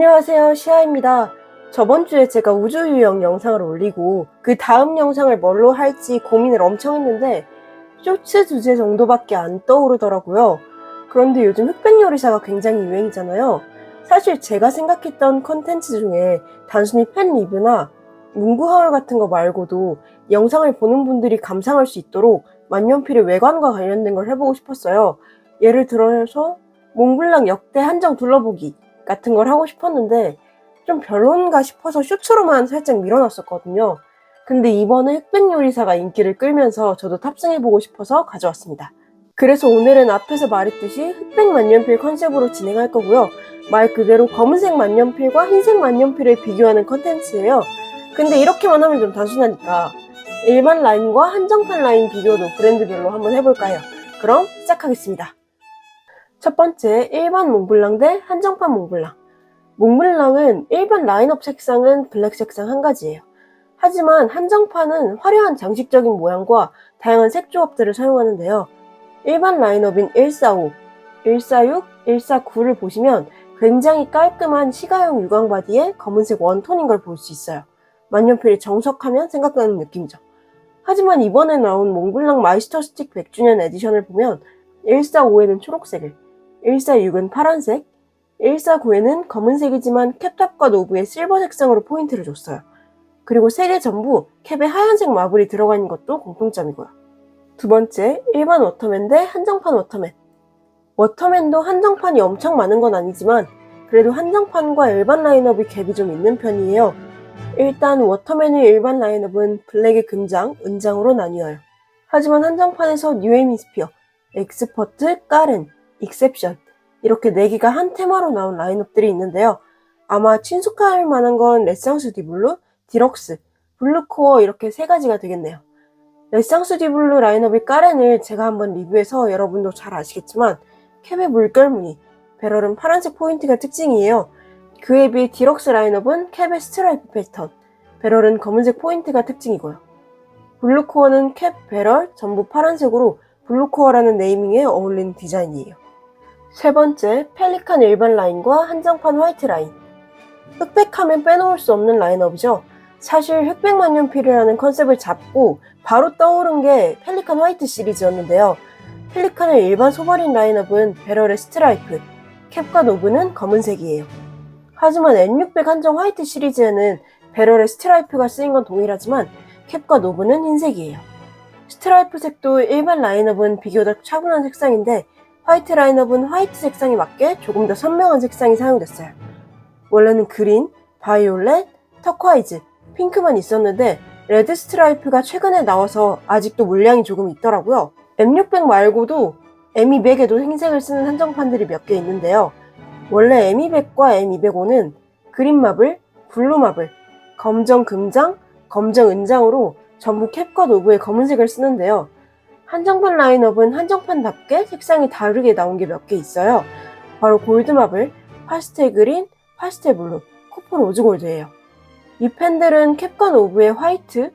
안녕하세요, 시아입니다. 저번 주에 제가 우주유형 영상을 올리고 그 다음 영상을 뭘로 할지 고민을 엄청 했는데 쇼츠 주제 정도밖에 안 떠오르더라고요. 그런데 요즘 흑백요리사가 굉장히 유행이잖아요. 사실 제가 생각했던 컨텐츠 중에 단순히 팬 리뷰나 문구하울 같은 거 말고도 영상을 보는 분들이 감상할 수 있도록 만년필의 외관과 관련된 걸 해보고 싶었어요. 예를 들어서 몽블랑 역대 한정 둘러보기 같은 걸 하고 싶었는데 좀 별론가 싶어서 쇼츠로만 살짝 밀어놨었거든요. 근데 이번에 흑백요리사가 인기를 끌면서 저도 탑승해보고 싶어서 가져왔습니다. 그래서 오늘은 앞에서 말했듯이 흑백 만년필 컨셉으로 진행할 거고요. 말 그대로 검은색 만년필과 흰색 만년필을 비교하는 컨텐츠예요. 근데 이렇게만 하면 좀 단순하니까 일반 라인과 한정판 라인 비교도 브랜드별로 한번 해볼까요? 그럼 시작하겠습니다. 첫 번째, 일반 몽블랑 대 한정판 몽블랑. 몽블랑은 일반 라인업 색상은 블랙 색상 한 가지예요. 하지만 한정판은 화려한 장식적인 모양과 다양한 색 조합들을 사용하는데요. 일반 라인업인 145, 146, 149를 보시면 굉장히 깔끔한 시가용 유광 바디에 검은색 원톤인 걸 볼 수 있어요. 만년필이 정석하면 생각나는 느낌이죠. 하지만 이번에 나온 몽블랑 마이스터 스틱 100주년 에디션을 보면 145에는 초록색을, 146은 파란색, 149에는 검은색이지만 캡탑과 노브에 실버 색상으로 포인트를 줬어요. 그리고 세 개 전부 캡에 하얀색 마블이 들어가 있는 것도 공통점이고요. 두 번째, 일반 워터맨 대 한정판 워터맨. 워터맨도 한정판이 엄청 많은 건 아니지만 그래도 한정판과 일반 라인업이 갭이 좀 있는 편이에요. 일단 워터맨의 일반 라인업은 블랙의 금장, 은장으로 나뉘어요. 하지만 한정판에서 뉴에미스피어, 엑스퍼트, 까렌, 익셉션 이렇게 4개가 한 테마로 나온 라인업들이 있는데요. 아마 친숙할 만한 건 레상스 디블루, 디럭스, 블루코어 이렇게 3가지가 되겠네요. 레상스 디블루 라인업의 까렌을 제가 한번 리뷰해서 여러분도 잘 아시겠지만 캡의 물결무늬, 배럴은 파란색 포인트가 특징이에요. 그에 비해 디럭스 라인업은 캡의 스트라이프 패턴, 배럴은 검은색 포인트가 특징이고요. 블루코어는 캡, 배럴 전부 파란색으로 블루코어라는 네이밍에 어울리는 디자인이에요. 세 번째, 펠리칸 일반 라인과 한정판 화이트 라인. 흑백하면 빼놓을 수 없는 라인업이죠. 사실 흑백 만년필이라는 컨셉을 잡고 바로 떠오른 게 펠리칸 화이트 시리즈였는데요. 펠리칸의 일반 소버린 라인업은 배럴의 스트라이프, 캡과 노브는 검은색이에요. 하지만 N600 한정 화이트 시리즈에는 배럴의 스트라이프가 쓰인 건 동일하지만 캡과 노브는 흰색이에요. 스트라이프 색도 일반 라인업은 비교적 차분한 색상인데 화이트 라인업은 화이트 색상에 맞게 조금 더 선명한 색상이 사용됐어요. 원래는 그린, 바이올렛, 터콰이즈, 핑크만 있었는데 레드 스트라이프가 최근에 나와서 아직도 물량이 조금 있더라고요. M600 말고도 M200에도 흰색을 쓰는 한정판들이 몇 개 있는데요. 원래 M200과 M205는 그린 마블, 블루 마블, 검정 금장, 검정 은장으로 전부 캡과 노브에 검은색을 쓰는데요. 한정판 라인업은 한정판답게 색상이 다르게 나온 게 몇 개 있어요. 바로 골드 마블, 파스텔 그린, 파스텔 블루, 코퍼 로즈 골드예요. 이 펜들은 캡과 노브의 화이트,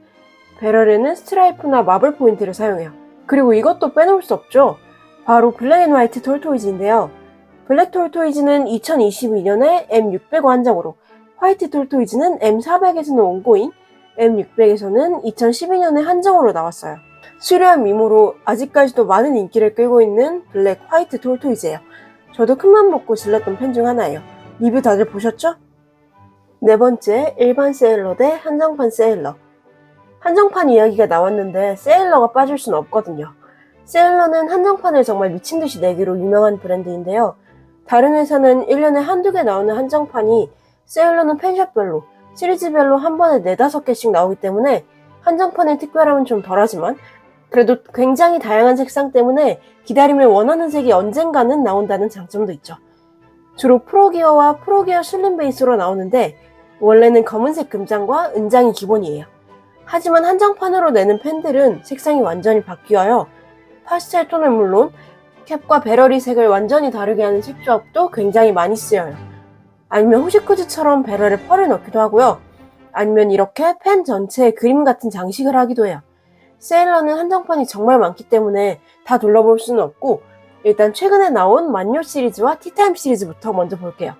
배럴에는 스트라이프나 마블 포인트를 사용해요. 그리고 이것도 빼놓을 수 없죠. 바로 블랙 앤 화이트 톨토이즈인데요. 블랙 톨토이즈는 2022년에 M605 한정으로, 화이트 톨토이즈는 M400에서는 온고잉, M600에서는 2012년에 한정으로 나왔어요. 수려한 미모로 아직까지도 많은 인기를 끌고 있는 블랙 화이트 톨토이즈예요. 저도 큰맘 먹고 질렀던 펜 중 하나예요. 리뷰 다들 보셨죠? 네 번째, 일반 세일러 대 한정판 세일러. 한정판 이야기가 나왔는데 세일러가 빠질 순 없거든요. 세일러는 한정판을 정말 미친듯이 내기로 유명한 브랜드인데요. 다른 회사는 1년에 한두 개 나오는 한정판이 세일러는 펜샵별로, 시리즈별로 한 번에 4-5개씩 나오기 때문에 한정판의 특별함은 좀 덜하지만 그래도 굉장히 다양한 색상 때문에 기다리면 원하는 색이 언젠가는 나온다는 장점도 있죠. 주로 프로기어와 프로기어 슬림 베이스로 나오는데 원래는 검은색 금장과 은장이 기본이에요. 하지만 한정판으로 내는 펜들은 색상이 완전히 바뀌어요. 파스텔 톤은 물론 캡과 배럴이 색을 완전히 다르게 하는 색 조합도 굉장히 많이 쓰여요. 아니면 호시쿠즈처럼 배럴에 펄을 넣기도 하고요. 아니면 이렇게 펜 전체에 그림 같은 장식을 하기도 해요. 세일러는 한정판이 정말 많기 때문에 다 둘러볼 수는 없고 일단 최근에 나온 만요 시리즈와 티타임 시리즈부터 먼저 볼게요.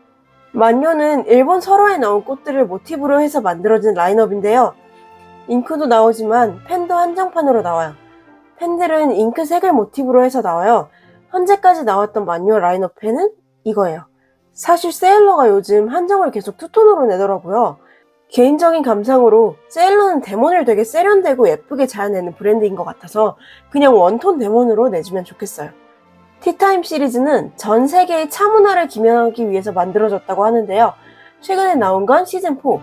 만료는 일본 설화에 나온 꽃들을 모티브로 해서 만들어진 라인업인데요. 잉크도 나오지만 펜도 한정판으로 나와요. 펜들은 잉크색을 모티브로 해서 나와요. 현재까지 나왔던 만료 라인업 펜은 이거예요. 사실 세일러가 요즘 한정을 계속 투톤으로 내더라고요. 개인적인 감상으로 세일러는 데몬을 되게 세련되고 예쁘게 잘 내는 브랜드인 것 같아서 그냥 원톤 데몬으로 내주면 좋겠어요. 티타임 시리즈는 전 세계의 차 문화를 기명하기 위해서 만들어졌다고 하는데요. 최근에 나온 건 시즌4,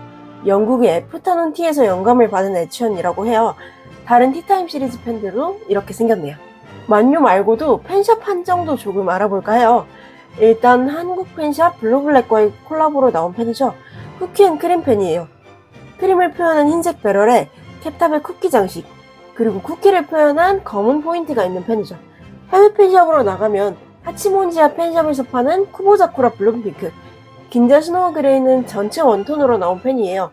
영국의 애프터눈 티에서 영감을 받은 에디션이라고 해요. 다른 티타임 시리즈 펜들도 이렇게 생겼네요. 만료 말고도 펜샵 한정도 조금 알아볼까 해요. 일단 한국 펜샵 블루블랙과의 콜라보로 나온 펜이죠. 쿠키앤크림 펜이에요. 크림을 표현한 흰색 배럴에 캡탑의 쿠키 장식, 그리고 쿠키를 표현한 검은 포인트가 있는 펜이죠. 해외 펜샵으로 나가면 하치몬지야 펜샵에서 파는 쿠보자쿠라 블룸핑크, 긴자 스노우 그레이는 전체 원톤으로 나온 펜이에요.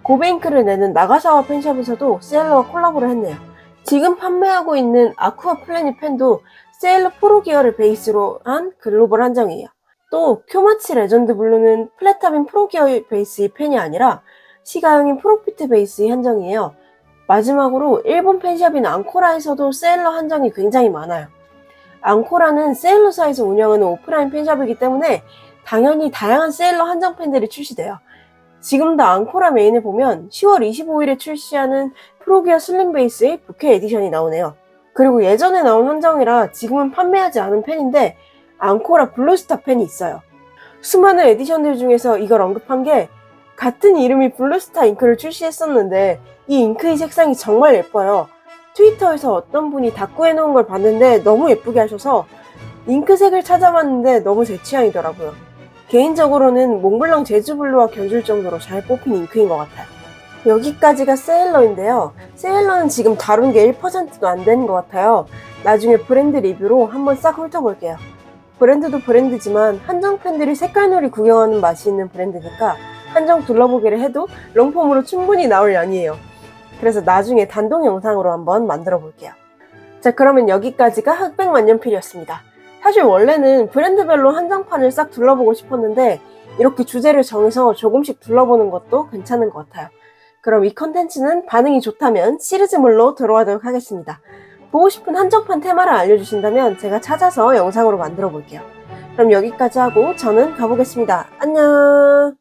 고베잉크를 내는 나가사와 펜샵에서도 세일러와 콜라보를 했네요. 지금 판매하고 있는 아쿠아 플래닛 펜도 세일러 프로 기어를 베이스로 한 글로벌 한정이에요. 또 쿄마치 레전드 블루는 플랫탑인 프로 기어 베이스의 펜이 아니라 시가형인 프로피트 베이스의 한정이에요. 마지막으로 일본 펜샵인 앙코라에서도 세일러 한정이 굉장히 많아요. 앙코라는 세일러사에서 운영하는 오프라인 펜샵이기 때문에 당연히 다양한 세일러 한정 펜들이 출시돼요. 지금도 앙코라 메인을 보면 10월 25일에 출시하는 프로기어 슬림 베이스의 부케 에디션이 나오네요. 그리고 예전에 나온 한정이라 지금은 판매하지 않은 펜인데 앙코라 블루스타 펜이 있어요. 수많은 에디션들 중에서 이걸 언급한 게 같은 이름이 블루스타 잉크를 출시했었는데 이 잉크의 색상이 정말 예뻐요. 트위터에서 어떤 분이 다꾸해놓은 걸 봤는데 너무 예쁘게 하셔서 잉크색을 찾아봤는데 너무 제 취향이더라고요. 개인적으로는 몽블랑 제주블루와 견줄 정도로 잘 뽑힌 잉크인 것 같아요. 여기까지가 세일러인데요. 세일러는 지금 다룬 게 1%도 안 되는 것 같아요. 나중에 브랜드 리뷰로 한번 싹 훑어볼게요. 브랜드도 브랜드지만 한정 팬들이 색깔놀이 구경하는 맛이 있는 브랜드니까 한정 둘러보기를 해도 롱폼으로 충분히 나올 양이에요. 그래서 나중에 단독 영상으로 한번 만들어 볼게요. 자, 그러면 여기까지가 흑백만년필이었습니다. 사실 원래는 브랜드별로 한정판을 싹 둘러보고 싶었는데 이렇게 주제를 정해서 조금씩 둘러보는 것도 괜찮은 것 같아요. 그럼 이 컨텐츠는 반응이 좋다면 시리즈물로 들어가도록 하겠습니다. 보고 싶은 한정판 테마를 알려주신다면 제가 찾아서 영상으로 만들어 볼게요. 그럼 여기까지 하고 저는 가보겠습니다. 안녕.